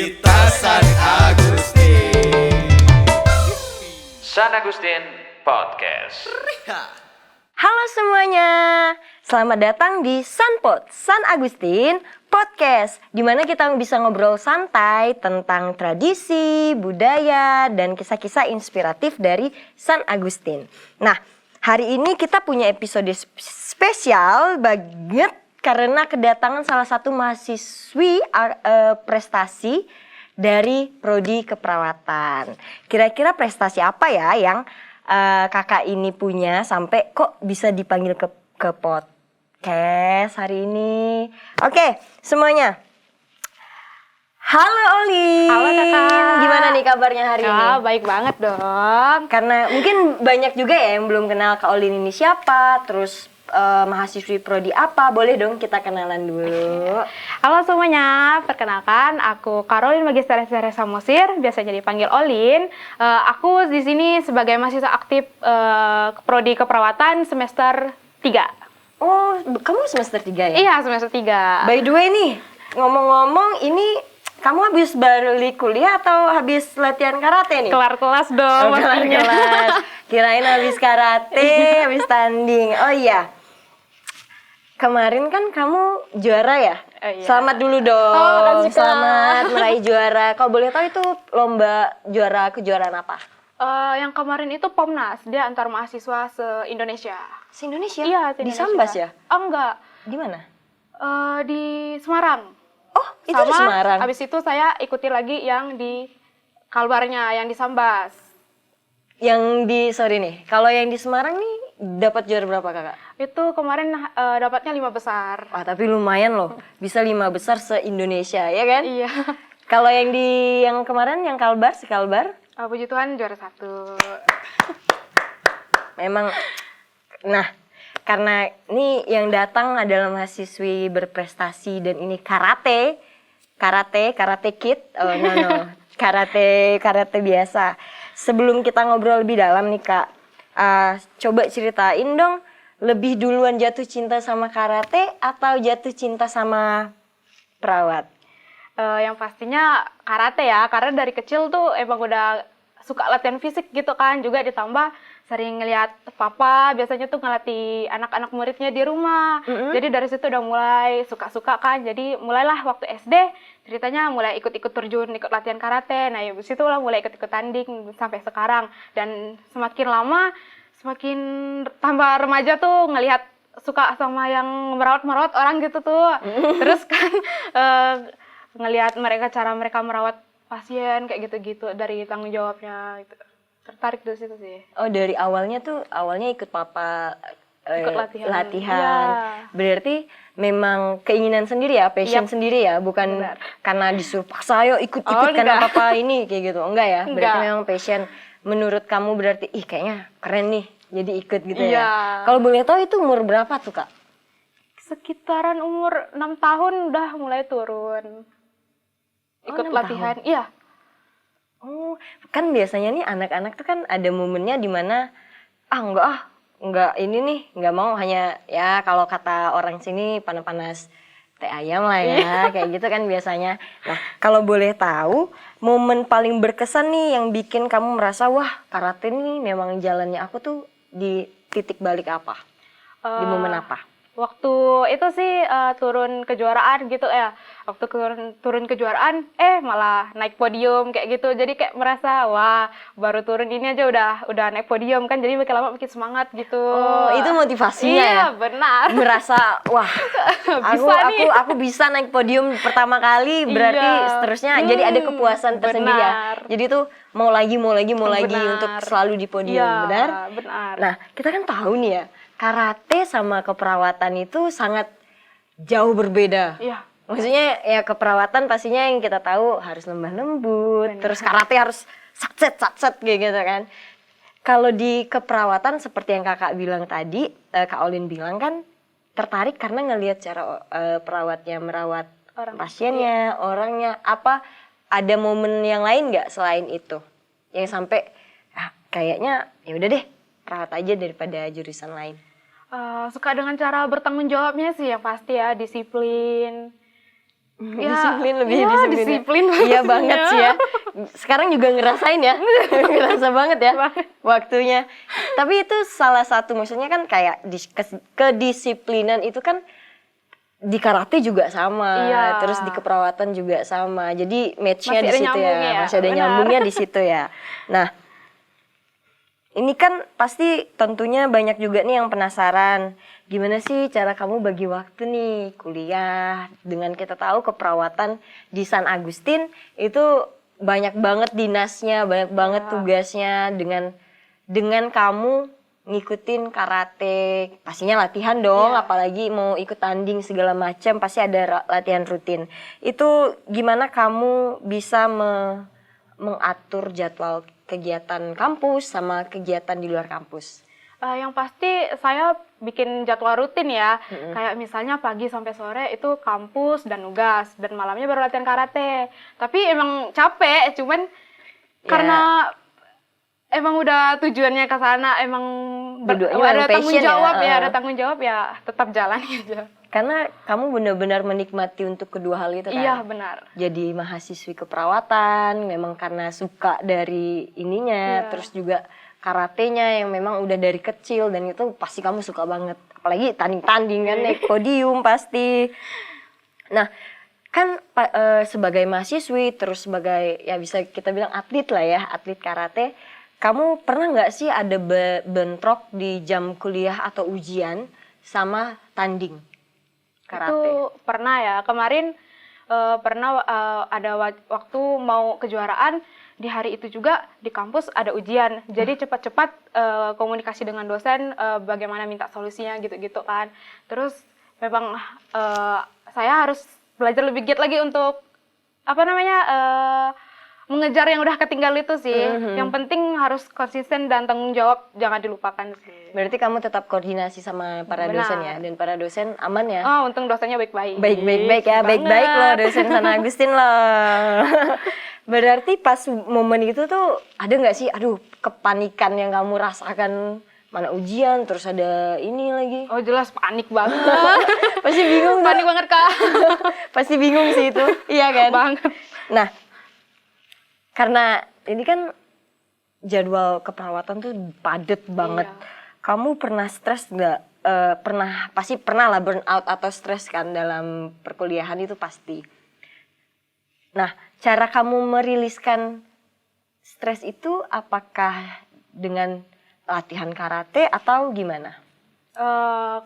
kita San Agustin. San Agustin Podcast. Halo semuanya, selamat datang di Sanpod, San Agustin Podcast, di mana kita bisa ngobrol santai tentang tradisi, budaya, dan kisah-kisah inspiratif dari San Agustin. Nah, hari ini kita punya episode spesial banget karena kedatangan salah satu mahasiswi prestasi dari Prodi Keperawatan. Kira-kira prestasi apa ya yang kakak ini punya sampai kok bisa dipanggil ke podcast hari ini. Oke, semuanya. Halo Oli. Halo kakak. Gimana nih kabarnya hari ini? Baik banget dong. Karena mungkin banyak juga ya yang belum kenal Kak Olin ini siapa, terus mahasiswi prodi apa, boleh dong kita kenalan dulu. Halo semuanya, perkenalkan aku Karolin Magister S.Teresa Samosir, biasanya dipanggil Olin. Aku di sini sebagai mahasiswa aktif Prodi Keperawatan semester 3. Oh, kamu semester 3 ya? Iya, semester 3. By the way nih, ngomong-ngomong ini kamu habis balik kuliah atau habis latihan karate nih? Kelar kelas dong. Oh, kelar kelas. Kirain habis karate, habis tanding. Oh iya. Kemarin kan kamu juara ya? Iya. Selamat dulu dong. Oh, makasih, Kak. Selamat meraih juara. Kalau boleh tahu itu lomba kejuaraan apa? Yang kemarin itu Pomnas, dia antar mahasiswa se-Indonesia. Se-Indonesia? Iya, Di se-Indonesia. Sambas ya? Oh enggak, Di mana? di Semarang. Oh, itu di Semarang. Habis itu saya ikuti lagi yang di Kalbarnya, yang di Sambas. Sorry nih, kalau yang di Semarang nih dapat juara berapa kakak? Itu kemarin dapatnya 5 besar. Wah, tapi lumayan loh, bisa 5 besar se-Indonesia, ya kan? Iya. Kalau yang kemarin, yang Kalbar, se-Kalbar? Puji Tuhan juara 1. Memang, nah, karena ini yang datang adalah mahasiswi berprestasi dan ini karate kid, oh no, karate biasa. Sebelum kita ngobrol lebih dalam nih kak, coba ceritain dong, lebih duluan jatuh cinta sama karate atau jatuh cinta sama perawat? Yang pastinya karate ya, karena dari kecil tuh emang udah suka latihan fisik gitu kan, juga ditambah sering ngeliat papa biasanya tuh ngelatih anak-anak muridnya di rumah. Jadi dari situ udah mulai suka-suka kan. Jadi mulailah waktu SD ceritanya mulai ikut-ikut terjun, ikut latihan karate. Nah, ya situ lah mulai ikut-ikut tanding sampai sekarang. Dan semakin lama semakin tambah remaja tuh ngelihat suka sama yang merawat-merawat orang gitu tuh. Terus kan ngelihat cara mereka merawat pasien kayak gitu-gitu dari tanggung jawabnya gitu. Tertarik dari situ sih. Oh, dari awalnya ikut papa ikut latihan. Iya. Berarti memang keinginan sendiri ya, passion sendiri ya, bukan Benar. karena disuruh paksa ayo ikut karena enggak. papa ini kayak gitu. Enggak ya? Berarti Enggak. memang passion menurut kamu berarti kayaknya keren nih. Jadi ikut gitu Iya. ya. Kalau boleh tahu itu umur berapa tuh, Kak? Sekitaran umur 6 tahun udah mulai turun. Ikut 6 latihan. Iya. Oh, kan biasanya nih anak-anak tuh kan ada momennya di mana enggak ini nih, enggak mau, hanya ya kalau kata orang sini panas-panas teh ayam lah ya, kayak gitu kan biasanya. Nah, kalau boleh tahu momen paling berkesan nih yang bikin kamu merasa wah, karate nih memang jalannya aku tuh di titik balik apa? Di momen apa? Waktu itu sih turun kejuaraan gitu ya. Waktu turun kejuaraan malah naik podium kayak gitu. Jadi kayak merasa wah, baru turun ini aja udah naik podium kan, jadi makin lama makin semangat gitu. Oh, itu motivasinya iya, ya? benar. Merasa wah, aku bisa naik podium pertama kali, berarti Iya. seterusnya jadi ada kepuasan tersendiri ya. Benar. Jadi tuh mau lagi Benar. untuk selalu di podium, Iya, benar? benar. Nah, kita kan tahu nih ya, karate sama keperawatan itu sangat jauh berbeda. Iya. Maksudnya ya keperawatan pastinya yang kita tahu harus lemah lembut, terus karate harus satset kayak gitu kan. Kalau di keperawatan seperti yang kakak bilang tadi, Kak Olin bilang kan tertarik karena ngelihat cara perawatnya merawat Orang. pasiennya, orangnya. Apa ada momen yang lain nggak selain itu? Yang sampai kayaknya ya udah deh perawat aja daripada jurusan lain. Suka dengan cara bertanggung jawabnya sih yang pasti ya, disiplin. Disiplin, lebih ya, disiplin. disiplin Iya pastinya. banget sih ya. Sekarang juga ngerasain ya. Ngerasa banget ya waktunya. Tapi itu salah satu, maksudnya kan kayak kedisiplinan itu kan di karate juga sama, Iya. terus di keperawatan juga sama. Jadi match-nya Masih di ada situ ya. nyambungnya ya, Masih ada benar. nyambungnya di situ ya. Nah, ini kan pasti tentunya banyak juga nih yang penasaran. Gimana sih cara kamu bagi waktu nih kuliah, dengan kita tahu keperawatan di San Agustin itu banyak banget dinasnya, banyak banget tugasnya, dengan kamu ngikutin karate, pastinya latihan dong, apalagi mau ikut tanding segala macam, pasti ada latihan rutin. Itu gimana kamu bisa mengatur jadwal kegiatan kampus sama kegiatan di luar kampus? Yang pasti saya bikin jadwal rutin ya. Kayak misalnya pagi sampai sore itu kampus dan nugas, dan malamnya baru latihan karate. Tapi emang capek, cuman karena emang udah tujuannya ke sana, emang ada tanggung jawab ya, ada tanggung jawab ya, tetap jalan aja. Karena kamu benar-benar menikmati untuk kedua hal itu kan? Iya, benar. Jadi mahasiswi keperawatan, memang karena suka dari ininya, terus juga karatenya yang memang udah dari kecil, dan itu pasti kamu suka banget. Apalagi tanding-tanding kan, naik podium pasti. Nah, kan sebagai mahasiswi, terus sebagai, ya bisa kita bilang atlet lah ya, atlet karate, kamu pernah nggak sih ada bentrok di jam kuliah atau ujian sama tanding karate? Itu pernah ya, kemarin pernah ada waktu mau kejuaraan, di hari itu juga di kampus ada ujian, jadi cepat-cepat komunikasi dengan dosen bagaimana minta solusinya gitu-gitu kan. Terus memang saya harus belajar lebih giat lagi untuk mengejar yang udah ketinggal itu sih. Yang penting harus konsisten dan tanggung jawab, jangan dilupakan sih. Berarti kamu tetap koordinasi sama para dosen ya, dan para dosen aman ya? Oh, untung dosennya baik-baik. Baik-baik ya, baik-baik loh dosen San Agustin loh. Berarti pas momen itu tuh ada nggak sih, aduh kepanikan yang kamu rasakan, mana ujian terus ada ini lagi? Oh jelas panik banget. Pasti bingung. Panik banget Kak. Pasti bingung sih itu, iya kan? Banget. Nah, karena ini kan jadwal keperawatan tuh padat banget. Kamu pernah stres nggak? Pasti pernah lah burn out atau stres kan dalam perkuliahan itu pasti. Nah, cara kamu meriliskan stres itu apakah dengan latihan karate atau gimana?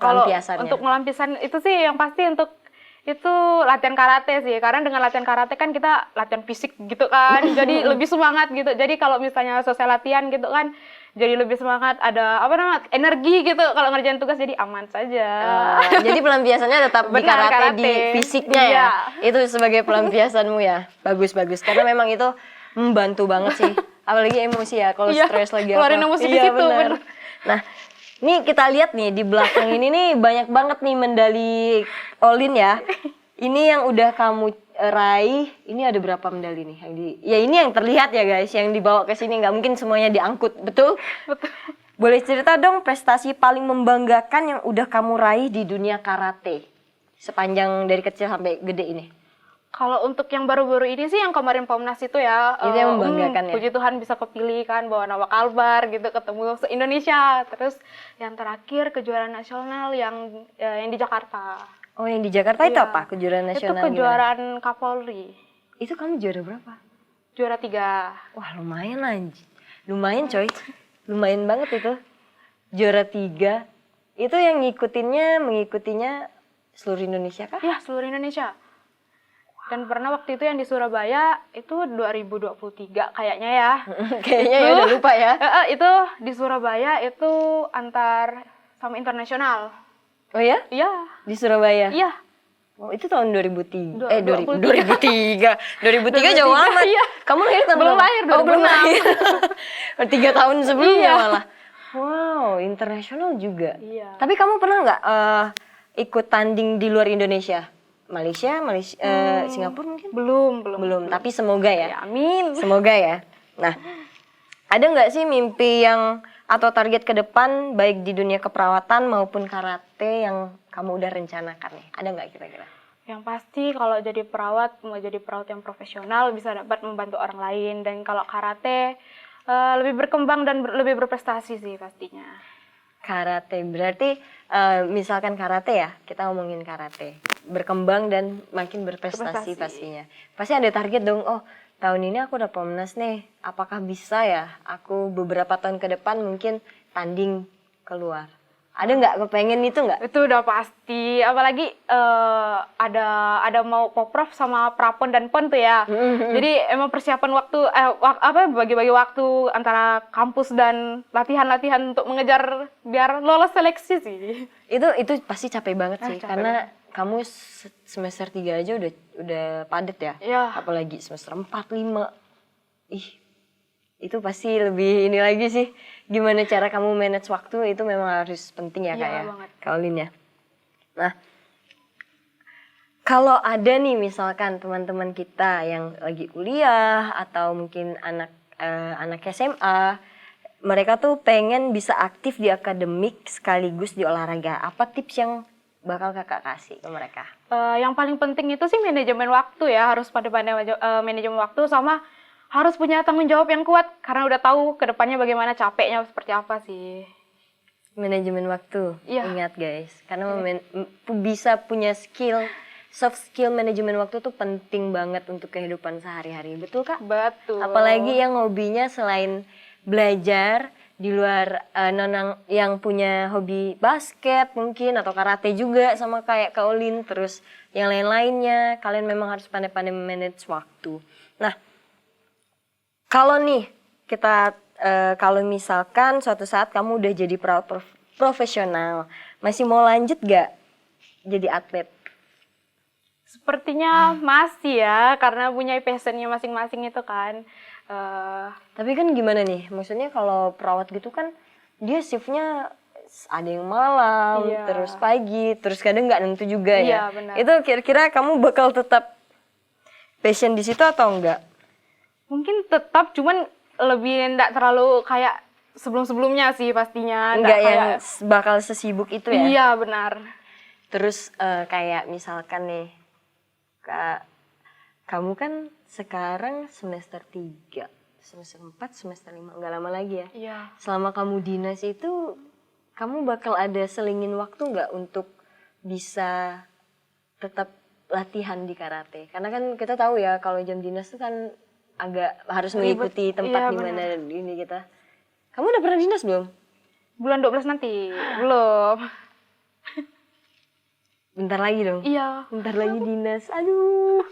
Kalau untuk melampiaskan itu sih yang pasti untuk itu latihan karate sih, karena dengan latihan karate kan kita latihan fisik gitu kan, jadi lebih semangat gitu. Jadi kalau misalnya selesai latihan gitu kan, jadi lebih semangat, ada energi gitu kalau ngerjain tugas, jadi aman saja. Jadi pelampiasannya tetap di karate, di fisiknya ya. Itu sebagai pelampiasanmu ya. Bagus. Karena memang itu membantu banget sih. Apalagi emosi ya, kalau stres lagi apa. Keluarin emosi di situ, bener. Nah, ini kita lihat nih di belakang ini nih banyak banget nih medali Olin ya. Ini yang udah kamu raih. Ini ada berapa medali nih yang ini yang terlihat ya guys, yang dibawa ke sini, nggak mungkin semuanya diangkut, betul? Betul. Boleh cerita dong prestasi paling membanggakan yang udah kamu raih di dunia karate sepanjang dari kecil sampai gede ini? Kalau untuk yang baru-baru ini sih yang kemarin Pomnas itu ya, itu yang membanggakan ya. Puji Tuhan bisa kepilih kan, bawa nama Kalbar gitu, ketemu se-Indonesia. Terus yang terakhir kejuaraan nasional yang di Jakarta. Oh, yang di Jakarta itu apa? Kejuaraan nasional Itu kejuaraan Kapolri. Itu kamu juara berapa? Juara 3. Wah, lumayan anjir. Lumayan coy. Lumayan banget itu. Juara 3. Itu yang mengikutinya seluruh Indonesia kah? Ya, seluruh Indonesia. Dan pernah waktu itu yang di Surabaya itu 2023 kayaknya ya. Kayaknya ya udah lupa ya. Itu di Surabaya itu antar sama internasional. Oh ya? Iya. Di Surabaya? Iya. Oh, itu tahun 2003. 2003. 2003 jauh amat. Iya. Kamu lahir tahun Belum berapa? lahir, Oh, belum 2006. lahir. 3 tahun sebelumnya Iya. malah. Wow, internasional juga. Iya. Tapi kamu pernah nggak ikut tanding di luar Indonesia? Malaysia, Singapura mungkin? Belum, tapi semoga ya. Ya, amin. Semoga ya. Nah, ada nggak sih mimpi yang atau target ke depan baik di dunia keperawatan maupun karate yang kamu udah rencanakan nih? Ada nggak kira-kira? Yang pasti kalau jadi perawat, mau jadi perawat yang profesional bisa dapat membantu orang lain. Dan kalau karate lebih berkembang dan lebih berprestasi sih pastinya. Karate berarti misalkan karate ya, kita ngomongin karate. Berkembang dan makin berprestasi pastinya. Pasti ada target dong, oh tahun ini aku udah Pomnas nih, apakah bisa ya aku beberapa tahun ke depan mungkin tanding keluar. Ada nggak kepengen itu nggak? Itu udah pasti, apalagi ada mau poprov sama prapon dan pon tuh ya. Jadi emang persiapan waktu bagi-bagi waktu antara kampus dan latihan-latihan untuk mengejar biar lolos seleksi sih. Itu pasti capek banget sih, Capek karena kamu semester 3 aja udah padet ya. Iya. Apalagi semester 4, 5. Itu pasti lebih ini lagi sih. Gimana cara kamu manage waktu itu memang harus penting ya, Kak ya. Banget. Kak Olin ya. Nah, kalau ada nih misalkan teman-teman kita yang lagi kuliah atau mungkin anak SMA, mereka tuh pengen bisa aktif di akademik sekaligus di olahraga. Apa tips yang bakal Kakak kasih ke mereka? Yang paling penting itu sih manajemen waktu ya, harus pandai-pandai manajemen waktu sama harus punya tanggung jawab yang kuat karena udah tahu ke depannya bagaimana, capeknya seperti apa sih. Manajemen waktu. Iya. Ingat guys, karena bisa punya soft skill manajemen waktu tuh penting banget untuk kehidupan sehari-hari. Betul, Kak? Betul. Apalagi yang hobinya selain belajar di luar yang punya hobi basket mungkin atau karate juga sama kayak Kak Olin, terus yang lain-lainnya, kalian memang harus pandai-pandai manage waktu. Nah, kalau nih kita kalau misalkan suatu saat kamu udah jadi perawat profesional, masih mau lanjut gak jadi atlet? Sepertinya masih ya, karena punya passionnya masing-masing itu kan. Tapi kan gimana nih, maksudnya kalau perawat gitu kan dia shiftnya ada yang malam, Iya. terus pagi, terus kadang nggak nentu juga ya. Iya, benar. Itu kira-kira kamu bakal tetap passion di situ atau enggak? Mungkin tetap, cuman lebih enggak terlalu kayak sebelum-sebelumnya sih pastinya. Enggak yang bakal sesibuk itu ya? Iya, benar. Terus kayak misalkan nih, Kak, kamu kan sekarang semester 3, semester 4, semester 5, nggak lama lagi ya? Iya. Selama kamu dinas itu, kamu bakal ada selingin waktu nggak untuk bisa tetap latihan di karate? Karena kan kita tahu ya, kalau jam dinas itu kan agak harus mengikuti tempat Iya, di mana ini kita. Kamu udah pernah dinas belum? Bulan 12 nanti. Belum. Bentar lagi dong. Iya. Bentar lagi dinas. Aduh.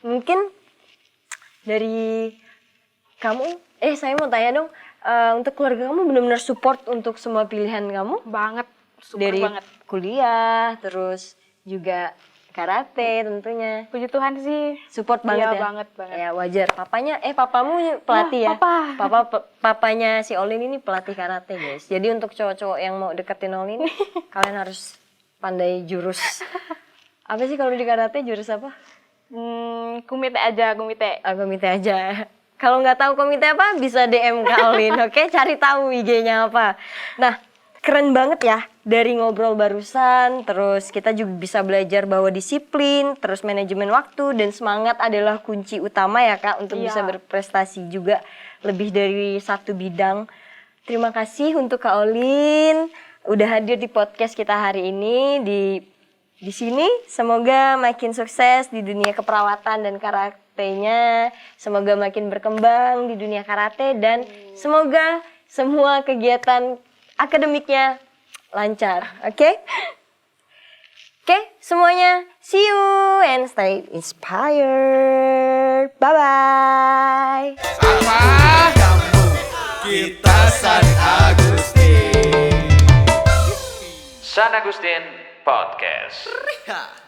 Mungkin dari kamu, saya mau tanya dong, untuk keluarga kamu benar-benar support untuk semua pilihan kamu? Banget. Super Dari banget. kuliah, terus juga karate tentunya. Puji Tuhan sih. Support banget Iya, ya? banget. Ya wajar. papamu pelatih ya? Papanya si Olin ini pelatih karate guys. Jadi untuk cowok-cowok yang mau deketin Olin, kalian harus pandai jurus. Apa sih kalau di karate, jurus apa? Kumite aja, kumite. Komite aja. Kalau nggak tahu komite apa, bisa DM Kak Olin, oke? Cari tahu IG-nya apa. Nah, keren banget ya, dari ngobrol barusan, terus kita juga bisa belajar bahwa disiplin, terus manajemen waktu, dan semangat adalah kunci utama ya Kak, untuk bisa berprestasi juga lebih dari satu bidang. Terima kasih untuk Kak Olin, udah hadir di podcast kita hari ini, di sini. Semoga makin sukses di dunia keperawatan dan karatenya, semoga makin berkembang di dunia karate, dan semoga semua kegiatan akademiknya lancar, oke? Oke, semuanya, see you and stay inspired. Bye-bye. Apa kamu? Kita San Agustin. San Agustin Podcast. Ya.